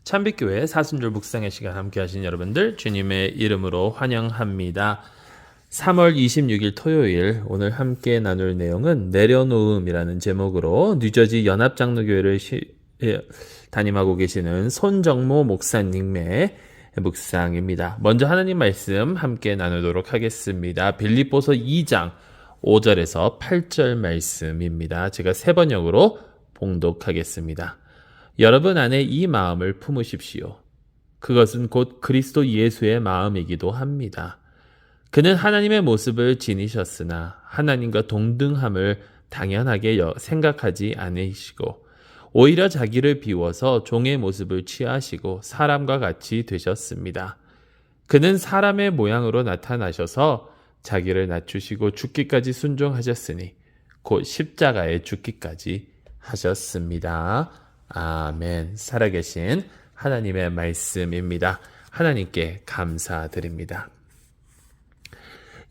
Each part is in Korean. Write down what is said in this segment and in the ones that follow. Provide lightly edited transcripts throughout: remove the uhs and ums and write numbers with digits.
참빛교회 사순절 묵상의 시간 함께 하신 여러분들 주님의 이름으로 환영합니다. 3월 26일 토요일 오늘 함께 나눌 내용은 내려놓음이라는 제목으로 뉴저지 연합장로교회를 담임하고 계시는 손정모 목사님의 묵상입니다. 먼저 하나님 말씀 함께 나누도록 하겠습니다. 빌립보서 2장 5절에서 8절 말씀입니다. 제가 세 번역으로 봉독하겠습니다. 여러분 안에 이 마음을 품으십시오. 그것은 곧 그리스도 예수의 마음이기도 합니다. 그는 하나님의 모습을 지니셨으나 하나님과 동등함을 당연하게 생각하지 않으시고 오히려 자기를 비워서 종의 모습을 취하시고 사람과 같이 되셨습니다. 그는 사람의 모양으로 나타나셔서 자기를 낮추시고 죽기까지 순종하셨으니 곧 십자가에 죽기까지 하셨습니다. 아멘. 살아계신 하나님의 말씀입니다. 하나님께 감사드립니다.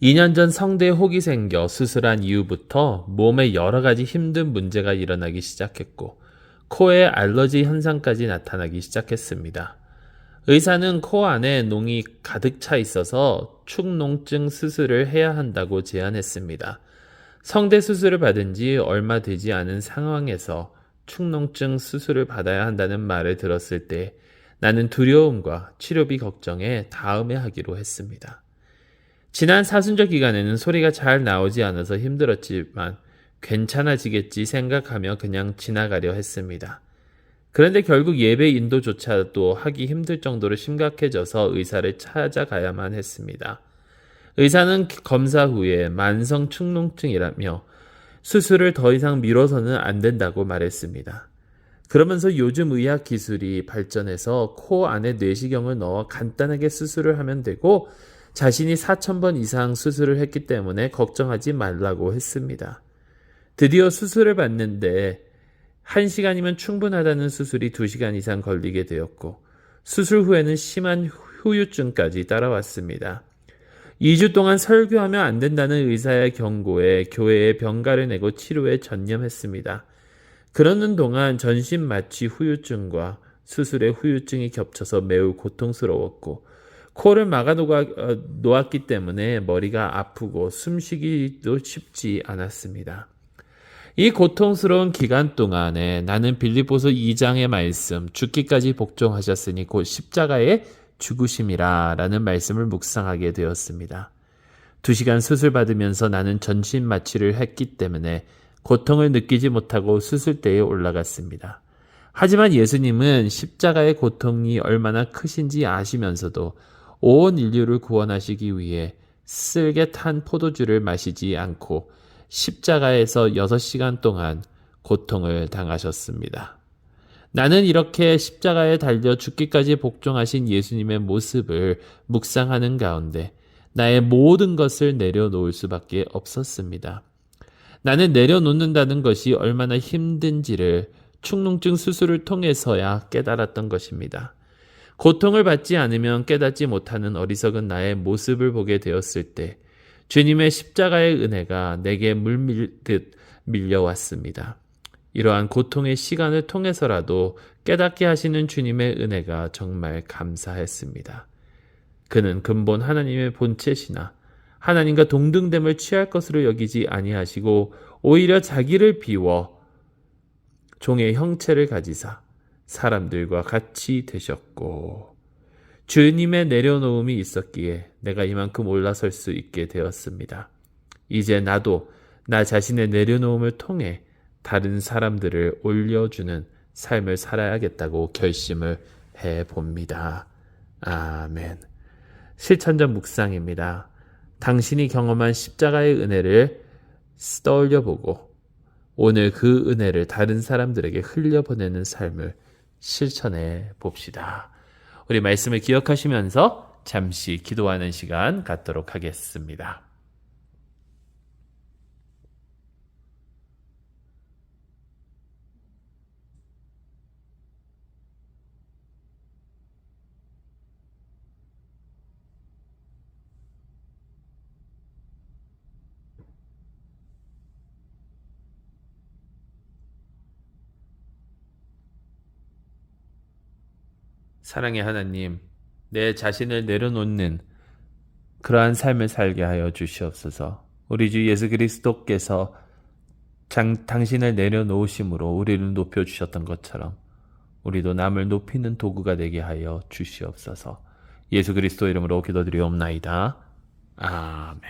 2년 전 성대에 혹이 생겨 수술한 이후부터 몸에 여러 가지 힘든 문제가 일어나기 시작했고 코에 알러지 현상까지 나타나기 시작했습니다. 의사는 코 안에 농이 가득 차 있어서 축농증 수술을 해야 한다고 제안했습니다. 성대 수술을 받은 지 얼마 되지 않은 상황에서 축농증 수술을 받아야 한다는 말을 들었을 때 나는 두려움과 치료비 걱정에 다음에 하기로 했습니다. 지난 사순절 기간에는 소리가 잘 나오지 않아서 힘들었지만 괜찮아지겠지 생각하며 그냥 지나가려 했습니다. 그런데 결국 예배 인도조차도 하기 힘들 정도로 심각해져서 의사를 찾아가야만 했습니다. 의사는 검사 후에 만성 축농증이라며 수술을 더 이상 미뤄서는 안 된다고 말했습니다. 그러면서 요즘 의학 기술이 발전해서 코 안에 내시경을 넣어 간단하게 수술을 하면 되고 자신이 4,000번 이상 수술을 했기 때문에 걱정하지 말라고 했습니다. 드디어 수술을 받는데 1시간이면 충분하다는 수술이 2시간 이상 걸리게 되었고 수술 후에는 심한 후유증까지 따라왔습니다. 2주 동안 설교하면 안 된다는 의사의 경고에 교회에 병가를 내고 치료에 전념했습니다. 그러는 동안 전신 마취 후유증과 수술의 후유증이 겹쳐서 매우 고통스러웠고 코를 막아 놓았기 때문에 머리가 아프고 숨쉬기도 쉽지 않았습니다. 이 고통스러운 기간 동안에 나는 빌립보서 2장의 말씀 죽기까지 복종하셨으니 곧 십자가의 죽으심이라 라는 말씀을 묵상하게 되었습니다. 2시간 수술 받으면서 나는 전신 마취를 했기 때문에 고통을 느끼지 못하고 수술대에 올라갔습니다. 하지만 예수님은 십자가의 고통이 얼마나 크신지 아시면서도 온 인류를 구원하시기 위해 쓸개 탄 포도주를 마시지 않고 십자가에서 6시간 동안 고통을 당하셨습니다. 나는 이렇게 십자가에 달려 죽기까지 복종하신 예수님의 모습을 묵상하는 가운데 나의 모든 것을 내려놓을 수밖에 없었습니다. 나는 내려놓는다는 것이 얼마나 힘든지를 축농증 수술을 통해서야 깨달았던 것입니다. 고통을 받지 않으면 깨닫지 못하는 어리석은 나의 모습을 보게 되었을 때 주님의 십자가의 은혜가 내게 물밀듯 밀려왔습니다. 이러한 고통의 시간을 통해서라도 깨닫게 하시는 주님의 은혜가 정말 감사했습니다. 그는 근본 하나님의 본체시나 하나님과 동등됨을 취할 것으로 여기지 아니하시고 오히려 자기를 비워 종의 형체를 가지사 사람들과 같이 되셨고 주님의 내려놓음이 있었기에 내가 이만큼 올라설 수 있게 되었습니다. 이제 나도 나 자신의 내려놓음을 통해 다른 사람들을 올려주는 삶을 살아야겠다고 결심을 해봅니다. 아멘. 실천적 묵상입니다. 당신이 경험한 십자가의 은혜를 떠올려보고 오늘 그 은혜를 다른 사람들에게 흘려보내는 삶을 실천해 봅시다. 우리 말씀을 기억하시면서 잠시 기도하는 시간 갖도록 하겠습니다. 사랑의 하나님, 내 자신을 내려놓는 그러한 삶을 살게 하여 주시옵소서. 우리 주 예수 그리스도께서 당신을 내려놓으심으로 우리를 높여주셨던 것처럼 우리도 남을 높이는 도구가 되게 하여 주시옵소서. 예수 그리스도 이름으로 기도드리옵나이다. 아멘.